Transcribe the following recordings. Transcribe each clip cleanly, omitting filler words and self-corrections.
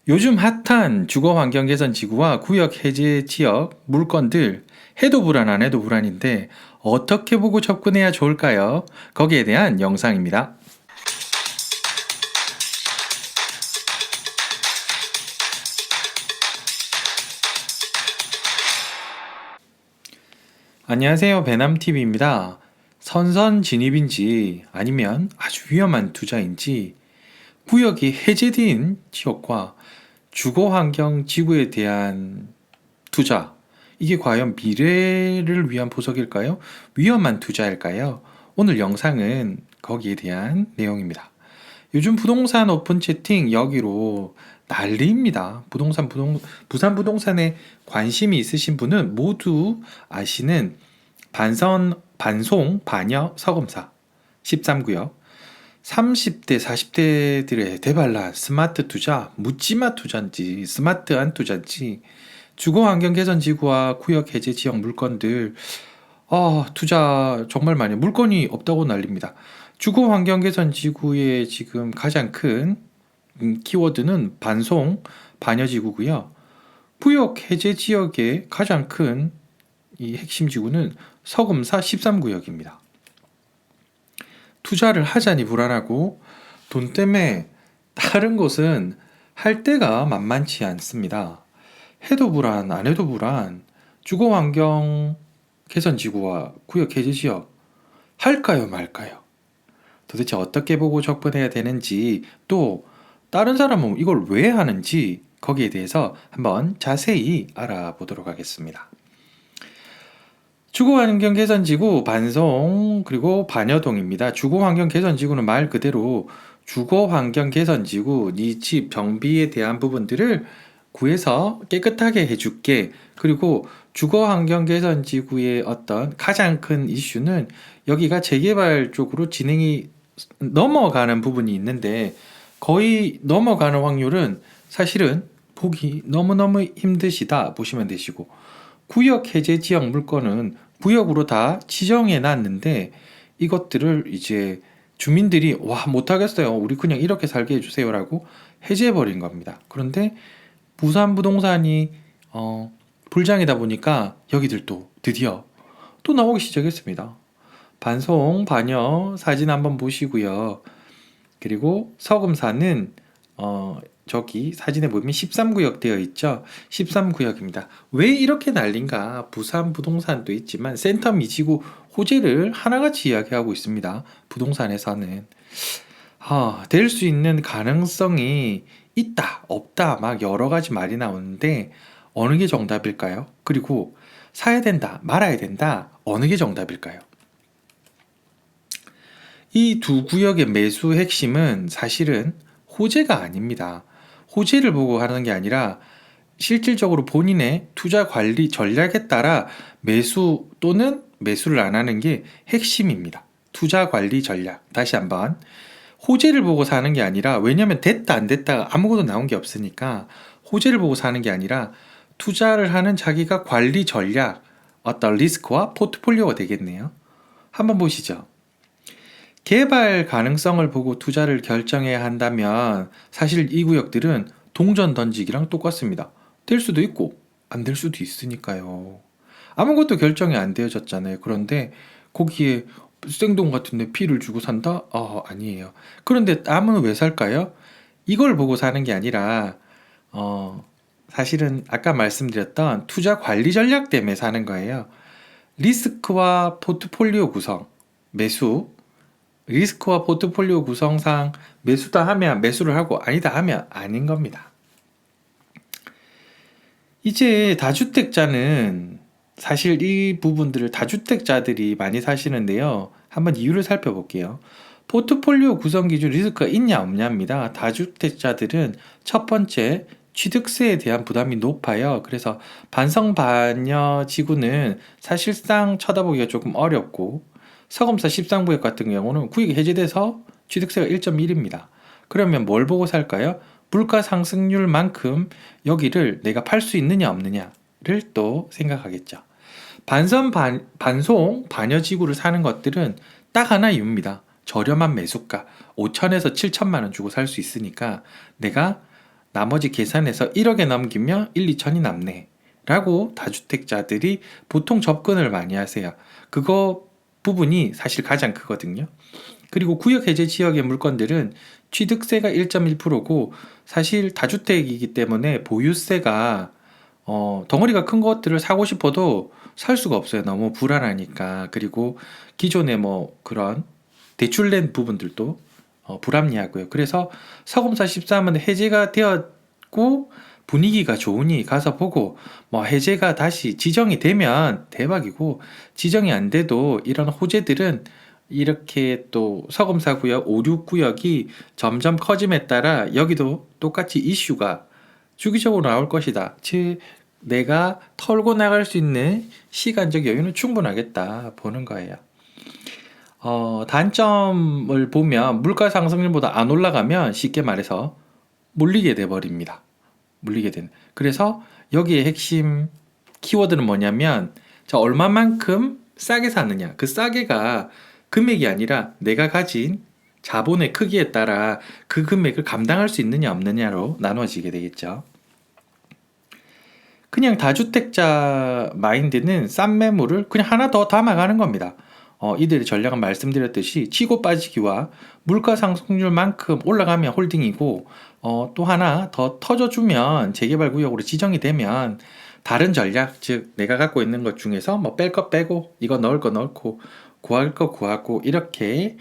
요즘 핫한 주거 환경 개선 지구와 구역 해제 지역 물건들 해도 불안 안 해도 불안인데 어떻게 보고 접근해야 좋을까요? 거기에 대한 영상입니다. 안녕하세요. 배남TV입니다. 선선 진입인지 아니면 아주 위험한 투자인지 구역이 해제된 지역과 주거 환경 지구에 대한 투자, 이게 과연 미래를 위한 보석일까요? 위험한 투자일까요? 오늘 영상은 거기에 대한 내용입니다. 요즘 부동산 오픈 채팅 여기로 난리입니다. 부산 부동산에 관심이 있으신 분은 모두 아시는 반송, 반여, 서검사 13구역 30대, 40대들의 대반란 스마트 투자, 묻지마 투자인지 스마트한 투자인지 주거 환경 개선 지구와 구역 해제 지역 물건들 투자 정말 많이 물건이 없다고 난립니다. 주거 환경 개선 지구의 지금 가장 큰 키워드는 반송 반여 지구고요. 구역 해제 지역의 가장 큰 이 핵심 지구는 서금사 13구역입니다. 투자를 하자니 불안하고 돈 때문에 다른 곳은 할 데가 만만치 않습니다. 해도 불안, 안 해도 불안, 주거 환경 개선 지구와 구역 해제 지역 할까요, 말까요? 도대체 어떻게 보고 접근해야 되는지, 또 다른 사람은 이걸 왜 하는지 거기에 대해서 한번 자세히 알아보도록 하겠습니다. 주거환경개선지구 반송 그리고 반여동입니다. 주거환경개선지구는 말 그대로 주거환경개선지구 네 집 정비에 대한 부분들을 구해서 깨끗하게 해줄게. 그리고 주거환경개선지구의 어떤 가장 큰 이슈는 여기가 재개발 쪽으로 진행이 넘어가는 부분이 있는데 거의 넘어가는 확률은 사실은 보기 너무너무 힘드시다 보시면 되시고, 구역 해제 지역 물건은 구역으로 다 지정해 놨는데 이것들을 이제 주민들이 와 못하겠어요, 우리 그냥 이렇게 살게 해주세요 라고 해제해 버린 겁니다. 그런데 부산 부동산이 불장이다 보니까 여기들도 드디어 또 나오기 시작했습니다. 반송 반여 사진 한번 보시고요. 그리고 서금사는 저기 사진에 보면 13구역 되어 있죠. 13구역입니다. 왜 이렇게 난린가? 부산 부동산도 있지만 센터 미지구 호재를 하나같이 이야기하고 있습니다. 부동산에서는 될 수 있는 가능성이 있다, 없다, 막 여러 가지 말이 나오는데 어느 게 정답일까요? 그리고 사야 된다, 말아야 된다, 어느 게 정답일까요? 이 두 구역의 매수 핵심은 사실은 호재가 아닙니다. 호재를 보고 하는 게 아니라 실질적으로 본인의 투자 관리 전략에 따라 매수 또는 매수를 안 하는 게 핵심입니다. 투자 관리 전략. 다시 한번. 호재를 보고 사는 게 아니라, 왜냐면 됐다 안 됐다 아무것도 나온 게 없으니까 호재를 보고 사는 게 아니라 투자를 하는 자기가 관리 전략, 어떤 리스크와 포트폴리오가 되겠네요. 한번 보시죠. 개발 가능성을 보고 투자를 결정해야 한다면 사실 이 구역들은 동전 던지기랑 똑같습니다. 될 수도 있고 안 될 수도 있으니까요. 아무것도 결정이 안 되어졌잖아요. 그런데 거기에 생돈 같은데 피를 주고 산다? 아니에요. 그런데 남은 왜 살까요? 이걸 보고 사는 게 아니라 사실은 아까 말씀드렸던 투자 관리 전략 때문에 사는 거예요. 리스크와 포트폴리오 구성, 매수, 리스크와 포트폴리오 구성상 매수다 하면 매수를 하고 아니다 하면 아닌 겁니다. 이제 다주택자는 사실 이 부분들을 다주택자들이 많이 사시는데요. 한번 이유를 살펴볼게요. 포트폴리오 구성 기준 리스크가 있냐 없냐입니다. 다주택자들은 첫 번째, 취득세에 대한 부담이 높아요. 그래서 반성반여 지구는 사실상 쳐다보기가 조금 어렵고, 서검사 13구역 같은 경우는 구역이 해제돼서 취득세가 1.1입니다. 그러면 뭘 보고 살까요? 물가 상승률만큼 여기를 내가 팔 수 있느냐 없느냐를 또 생각하겠죠. 반송, 반여지구를 사는 것들은 딱 하나 이유입니다. 저렴한 매수가 5천에서 7천만 원 주고 살 수 있으니까 내가 나머지 계산해서 1억에 넘기면 1, 2천이 남네 라고 다주택자들이 보통 접근을 많이 하세요. 그거 부분이 사실 가장 크거든요. 그리고 구역 해제 지역의 물건들은 취득세가 1.1%고 사실 다주택이기 때문에 보유세가 덩어리가 큰 것들을 사고 싶어도 살 수가 없어요. 너무 불안하니까. 그리고 기존에 뭐 그런 대출 낸 부분들도 불합리하고요. 그래서 서검사 13은 해제가 되었고 분위기가 좋으니 가서 보고 뭐 해제가 다시 지정이 되면 대박이고 지정이 안 돼도 이런 호재들은 이렇게 또 서검사 구역 5, 6구역이 점점 커짐에 따라 여기도 똑같이 이슈가 주기적으로 나올 것이다. 즉 내가 털고 나갈 수 있는 시간적 여유는 충분하겠다 보는 거예요. 단점을 보면 물가 상승률보다 안 올라가면 쉽게 말해서 몰리게 돼 버립니다. 물리게 되는. 그래서 여기에 핵심 키워드는 뭐냐면 자, 얼마만큼 싸게 사느냐. 그 싸게가 금액이 아니라 내가 가진 자본의 크기에 따라 그 금액을 감당할 수 있느냐 없느냐로 나눠지게 되겠죠. 그냥 다주택자 마인드는 싼 매물을 그냥 하나 더 담아가는 겁니다. 이들의 전략은 말씀드렸듯이 치고 빠지기와 물가 상승률만큼 올라가면 홀딩이고 또 하나 더 터져주면 재개발 구역으로 지정이 되면 다른 전략, 즉 내가 갖고 있는 것 중에서 뭐 뺄 거 빼고 이거 넣을 거 넣고 구할 거 구하고 이렇게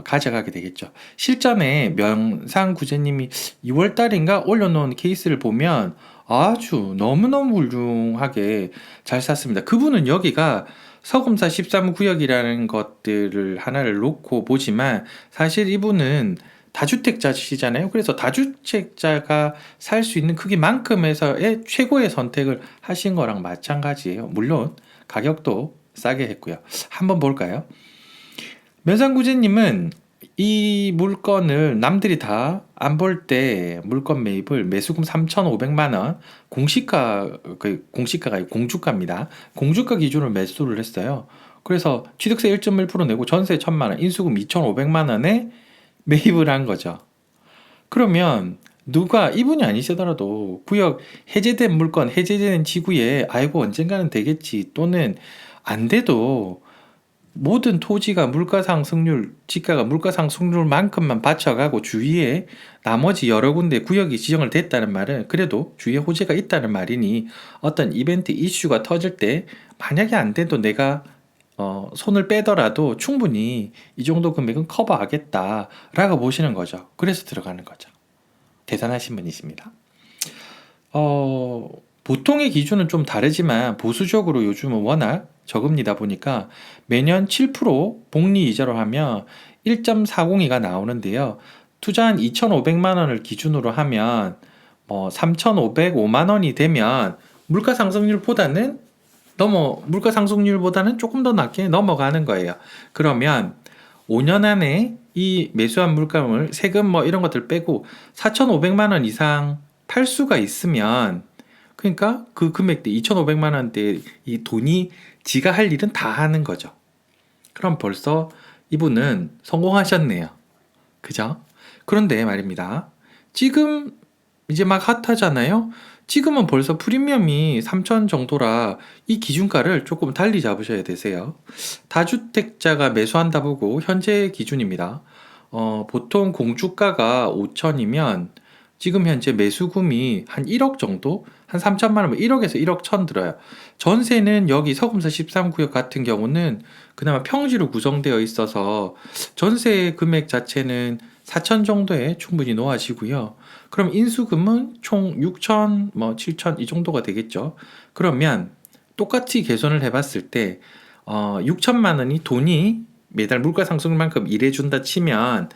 가져가게 되겠죠. 실전에 명상구제님이 2월 달인가 올려놓은 케이스를 보면 아주 너무너무 훌륭하게 잘 샀습니다. 그분은 여기가 서금사 13구역이라는 것들을 하나를 놓고 보지만 사실 이분은 다주택자시잖아요. 그래서 다주택자가 살 수 있는 크기만큼에서의 최고의 선택을 하신 거랑 마찬가지예요. 물론 가격도 싸게 했고요. 한번 볼까요? 면상구제님은 이 물건을 남들이 다 안 볼 때 물건 매입을 매수금 3,500만 원 공시가가 아니고 공주가입니다. 공주가 기준으로 매수를 했어요. 그래서 취득세 1.1% 내고 전세 1,000만 원, 인수금 2,500만 원에 매입을 한 거죠. 그러면 누가 이분이 아니시더라도 구역 해제된 물건, 해제된 지구에 아이고 언젠가는 되겠지 또는 안 돼도 모든 토지가 물가상승률, 지가가 물가상승률만큼만 받쳐가고 주위에 나머지 여러 군데 구역이 지정을 됐다는 말은 그래도 주위에 호재가 있다는 말이니 어떤 이벤트 이슈가 터질 때 만약에 안 돼도 내가 손을 빼더라도 충분히 이 정도 금액은 커버하겠다라고 보시는 거죠. 그래서 들어가는 거죠. 대단하신 분이십니다. 보통의 기준은 좀 다르지만 보수적으로 요즘은 워낙 저금리다 보니까 매년 7% 복리 이자로 하면 1.402가 나오는데요. 투자한 2,500만 원을 기준으로 하면 3,505만 원이 되면 물가 상승률보다는 조금 더 낮게 넘어가는 거예요. 그러면 5년 안에 이 매수한 물감을 세금 뭐 이런 것들 빼고 4,500만 원 이상 팔 수가 있으면 그러니까 그 금액대 2,500만 원대 이 돈이 지가 할 일은 다 하는 거죠. 그럼 벌써 이분은 성공하셨네요. 그죠? 그런데 말입니다. 지금 이제 막 핫하잖아요. 지금은 벌써 프리미엄이 3천 정도라 이 기준가를 조금 달리 잡으셔야 되세요. 다주택자가 매수한다 보고 현재 기준입니다. 보통 공주가가 5천이면 지금 현재 매수금이 한 1억 정도? 한 3천만 원, 1억에서 1억 천 들어요. 전세는 여기 서금사 13구역 같은 경우는 그나마 평지로 구성되어 있어서 전세 금액 자체는 4천 정도에 충분히 놓아지고요. 그럼 인수금은 총 6천, 7천 이 정도가 되겠죠. 그러면 똑같이 계산을 해봤을 때 6천만 원이 돈이 매달 물가 상승만큼 일해준다 치면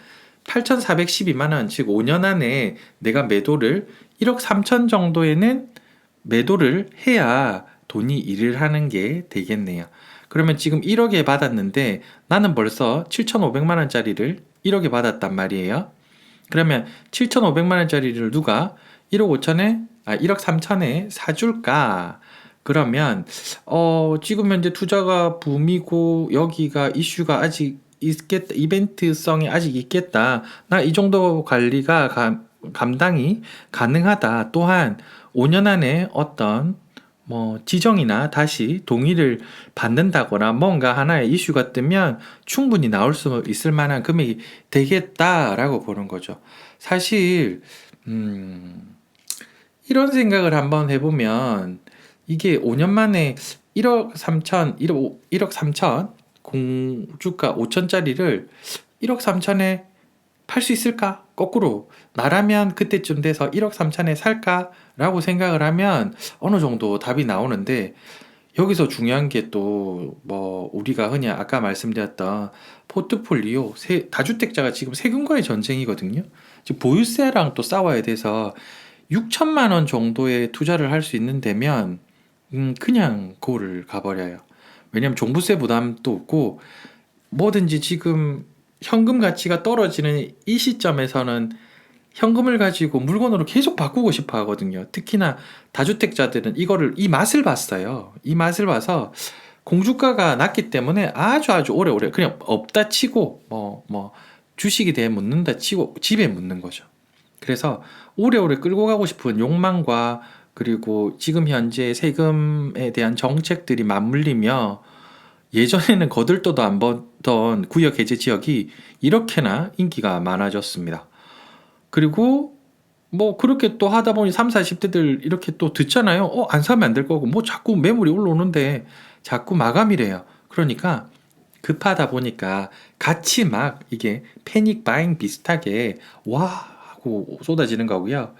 8,412만 원, 즉 5년 안에 내가 매도를 1억 3천 정도에는 매도를 해야 돈이 일을 하는 게 되겠네요. 그러면 지금 1억에 받았는데 나는 벌써 7,500만 원짜리를 1억에 받았단 말이에요. 그러면 7,500만 원짜리를 누가 1억 5천에 1억 3천에 사줄까? 그러면 지금 현재 투자가 붐이고 여기가 이슈가 아직 있겠다, 이벤트성이 아직 있겠다. 나 이 정도 관리가 감당이 가능하다. 또한 5년 안에 어떤 지정이나 다시 동의를 받는다거나 뭔가 하나의 이슈가 뜨면 충분히 나올 수 있을 만한 금액이 되겠다라고 보는 거죠. 사실 이런 생각을 한번 해보면 이게 5년 만에 1억 3천, 1억 3천 공주가 5천짜리를 1억 3천에 팔 수 있을까? 거꾸로 나라면 그때쯤 돼서 1억 3천에 살까라고 생각을 하면 어느 정도 답이 나오는데 여기서 중요한 게 또 우리가 흔히 아까 말씀드렸던 포트폴리오 다주택자가 지금 세금과의 전쟁이거든요. 즉 보유세랑 또 싸워야 돼서 6천만 원 정도의 투자를 할 수 있는 데면 그냥 그거를 가버려요. 왜냐면 종부세 부담도 없고 뭐든지 지금 현금 가치가 떨어지는 이 시점에서는 현금을 가지고 물건으로 계속 바꾸고 싶어 하거든요. 특히나 다주택자들은 이 맛을 봤어요. 이 맛을 봐서 공주가가 낮기 때문에 아주 오래오래 그냥 없다 치고 주식에 대해 묻는다 치고 집에 묻는 거죠. 그래서 오래오래 끌고 가고 싶은 욕망과 그리고 지금 현재 세금에 대한 정책들이 맞물리며 예전에는 거들떠도 안 보던 구역 해제 지역이 이렇게나 인기가 많아졌습니다. 그리고 그렇게 또 하다 보니 3, 40대들 이렇게 또 듣잖아요. 안 사면 안 될 거고 자꾸 매물이 올라오는데 자꾸 마감이래요. 그러니까 급하다 보니까 같이 막 이게 패닉 바잉 비슷하게 와 하고 쏟아지는 거고요.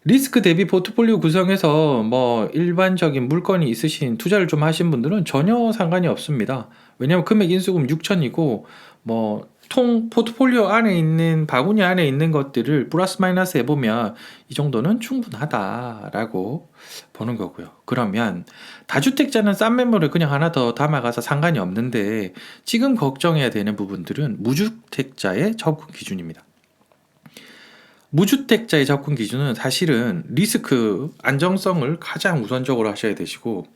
리스크 대비 포트폴리오 구성에서 일반적인 물건이 있으신 투자를 좀 하신 분들은 전혀 상관이 없습니다. 왜냐하면 금액 인수금 6천이고 통 포트폴리오 안에 있는 바구니 안에 있는 것들을 플러스 마이너스 해보면 이 정도는 충분하다라고 보는 거고요. 그러면 다주택자는 싼 매물을 그냥 하나 더 담아가서 상관이 없는데 지금 걱정해야 되는 부분들은 무주택자의 접근 기준입니다. 무주택자의 접근 기준은 사실은 리스크 안정성을 가장 우선적으로 하셔야 되시고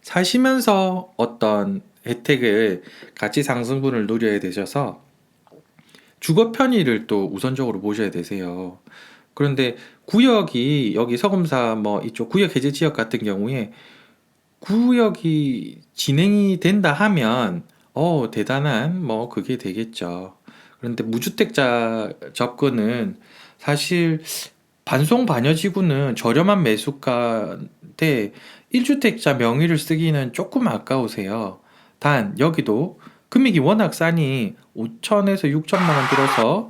사시면서 어떤 혜택을 가치 상승분을 누려야 되셔서 주거 편의를 또 우선적으로 보셔야 되세요. 그런데 구역이 여기 서금사 이쪽 구역 해제 지역 같은 경우에 구역이 진행이 된다 하면 대단한 그게 되겠죠. 그런데 무주택자 접근은 사실 반송 반여지구는 저렴한 매수가인데 1주택자 명의를 쓰기는 조금 아까우세요. 단 여기도 금액이 워낙 싸니 5천에서 6천만 원 들어서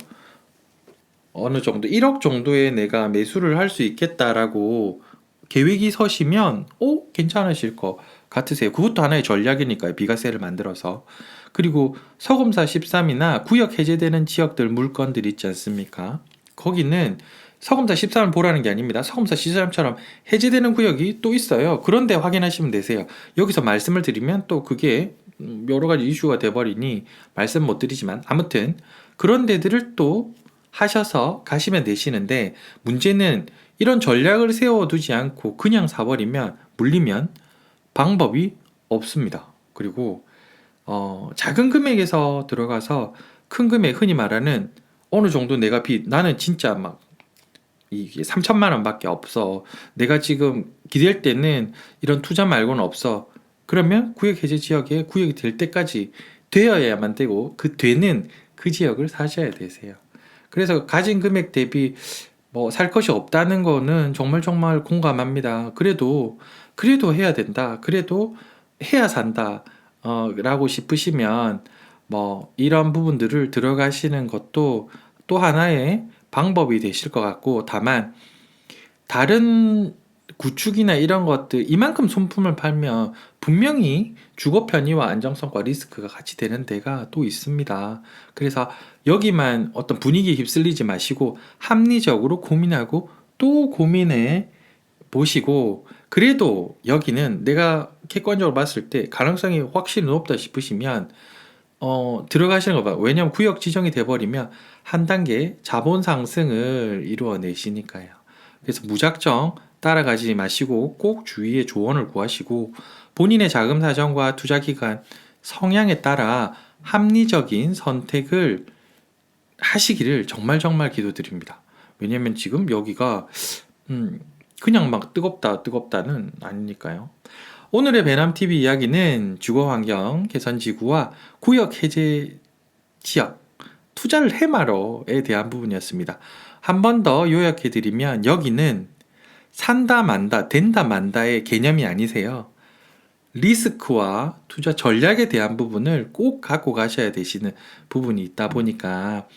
어느 정도 1억 정도에 내가 매수를 할 수 있겠다라고 계획이 서시면 괜찮으실 것 같으세요. 그것도 하나의 전략이니까요. 비과세를 만들어서. 그리고 서금사 13이나 구역 해제되는 지역들 물건들 있지 않습니까? 거기는 서금사 13을 보라는 게 아닙니다. 서금사 13처럼 해제되는 구역이 또 있어요. 그런데 확인하시면 되세요. 여기서 말씀을 드리면 또 그게 여러 가지 이슈가 돼버리니 말씀 못 드리지만 아무튼 그런 데들을 또 하셔서 가시면 되시는데 문제는 이런 전략을 세워두지 않고 그냥 사버리면 물리면 방법이 없습니다. 그리고 작은 금액에서 들어가서 큰 금액 흔히 말하는 어느 정도 내가 나는 진짜 막 이게 3천만 원밖에 없어. 내가 지금 기댈 때는 이런 투자 말고는 없어. 그러면 구역 해제 지역에 구역이 될 때까지 되어야만 되고 그 되는 그 지역을 사셔야 되세요. 그래서 가진 금액 대비 살 것이 없다는 거는 정말 공감합니다. 그래도 해야 된다. 그래도 해야 산다. 라고 싶으시면 이런 부분들을 들어가시는 것도 또 하나의 방법이 되실 것 같고 다만 다른 구축이나 이런 것들 이만큼 손품을 팔면 분명히 주거 편의와 안정성과 리스크가 같이 되는 데가 또 있습니다. 그래서 여기만 어떤 분위기에 휩쓸리지 마시고 합리적으로 고민하고 또 고민해 보시고 그래도 여기는 내가 객관적으로 봤을 때 가능성이 확실히 높다 싶으시면 들어가시는 거 봐요. 왜냐하면 구역 지정이 돼버리면 한 단계 자본 상승을 이루어내시니까요. 그래서 무작정 따라가지 마시고 꼭 주위에 조언을 구하시고 본인의 자금 사정과 투자 기간 성향에 따라 합리적인 선택을 하시기를 정말 기도드립니다. 왜냐면 지금 여기가 그냥 막 뜨겁다는 아니니까요. 오늘의 배남TV 이야기는 주거환경 개선지구와 구역 해제 지역 투자를 해마로에 대한 부분이었습니다. 한 번 더 요약해드리면 여기는 산다 만다 된다 만다의 개념이 아니세요. 리스크와 투자 전략에 대한 부분을 꼭 갖고 가셔야 되시는 부분이 있다 보니까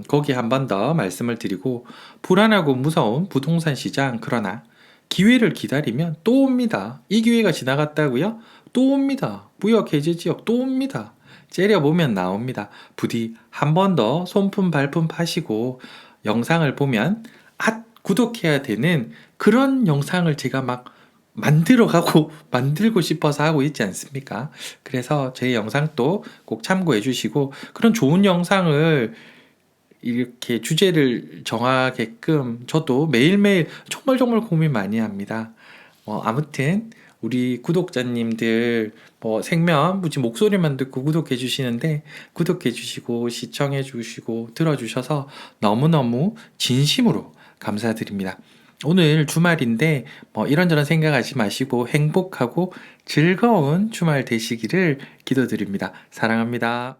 거기 한 번 더 말씀을 드리고, 불안하고 무서운 부동산 시장, 그러나 기회를 기다리면 또 옵니다. 이 기회가 지나갔다고요? 또 옵니다. 구역 해제 지역 또 옵니다. 째려보면 나옵니다. 부디 한 번 더 손품 발품 파시고 영상을 보면 구독해야 되는 그런 영상을 제가 막 만들고 싶어서 하고 있지 않습니까? 그래서 제 영상도 꼭 참고해 주시고, 그런 좋은 영상을 이렇게 주제를 정하게끔 저도 매일매일 정말 고민 많이 합니다. 아무튼 우리 구독자님들 생면 무지 목소리만 듣고 구독해 주시는데, 구독해 주시고 시청해 주시고 들어주셔서 너무너무 진심으로 감사드립니다. 오늘 주말인데 이런저런 생각하지 마시고 행복하고 즐거운 주말 되시기를 기도드립니다. 사랑합니다.